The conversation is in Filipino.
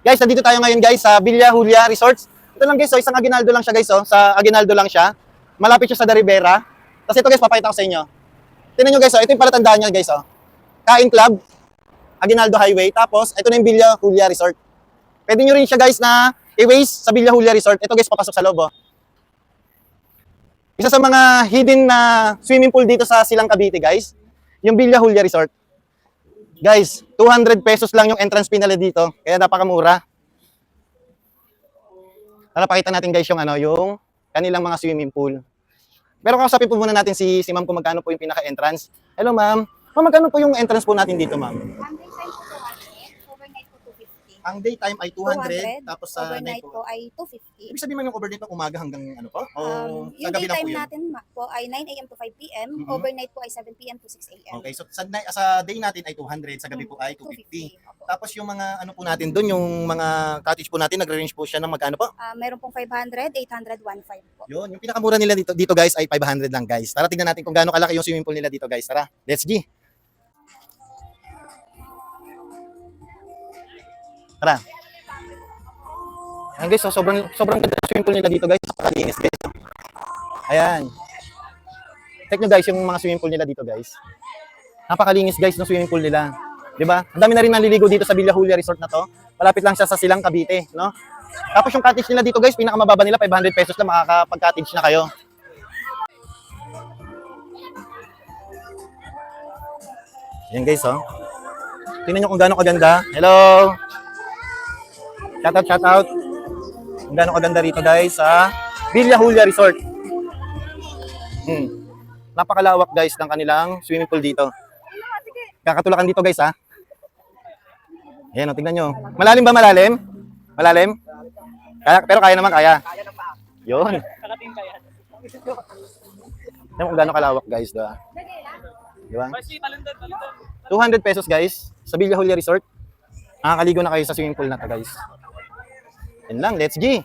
Guys, nandito tayo ngayon guys sa Villa Julia Resorts. Ito lang guys, isang Aguinaldo lang siya guys. Sa Aguinaldo lang siya. Malapit siya sa The Ribera. Tapos ito guys, papakita ko sa inyo. Tingnan nyo guys, ito yung palatandaan niya guys. Kain Club, Aguinaldo Highway. Tapos, ito na yung Villa Julia Resort. Pwede nyo rin siya guys na i-waste sa Villa Julia Resort. Ito guys, papasok sa loob. Isa sa mga hidden na swimming pool dito sa Silang Cavite guys, yung Villa Julia Resort. Guys, 200 pesos lang yung entrance fee nila dito. Kaya napakamura. Pakita natin guys yung yung kanilang mga swimming pool. Pero kausapin po muna natin si ma'am kung magkano po yung pinaka-entrance. Hello ma'am. Ma'am, magkano po yung entrance po natin dito ma'am? Ang daytime ay 200, tapos sa overnight po ay 250. Ibig sabihin ma'am yung overnight ng umaga hanggang ano po? O Yung sa gabi lang po daytime yun? natin po ay 9 a.m. to 5 p.m. Overnight po ay 7 p.m. to 6 a.m. Okay, so sa day natin ay 200, sa gabi po ay 250. Tapos yung mga ano po natin doon, yung mga cottage po natin, nagre-range po siya ng magkano po? Meron pong 500, 800, 1.5 po. Yun, yung pinakamura nila dito guys ay 500 lang guys. Tara tingnan natin kung gaano kalaki yung swimming pool nila dito guys. Tara, let's go. Tara. Ayan guys, so sobrang ganda ng swimming pool nila dito guys. Napakalinis guys. Ayan. Check nyo guys yung mga swimming pool nila dito guys. Napakalinis guys ng swimming pool nila. 'Di ba? Ang dami na rin naliligo dito sa Villa Julia Resort na to. Malapit lang siya sa Silang Cavite, no? Tapos yung cottage nila dito guys, pinakamababa nila 500 pesos lang makakapag-cottage na kayo. Ayan guys, oh. Tingnan nyo kung gaano kaganda. Hello. Shout out. Kung gaano kaganda rito guys sa Villa Julia Resort. Napakalawak guys ng kanilang swimming pool dito. Kakatulakan dito guys ha. Ayan o, tingnan nyo. Malalim ba malalim? Malalim? Pero kaya naman, kaya. Yun. Tingnan mo kung gaano kalawak guys. Diba? 200 pesos guys sa Villa Julia Resort. Nakakaligo na kayo sa swimming pool na to guys. Yun lang, let's go.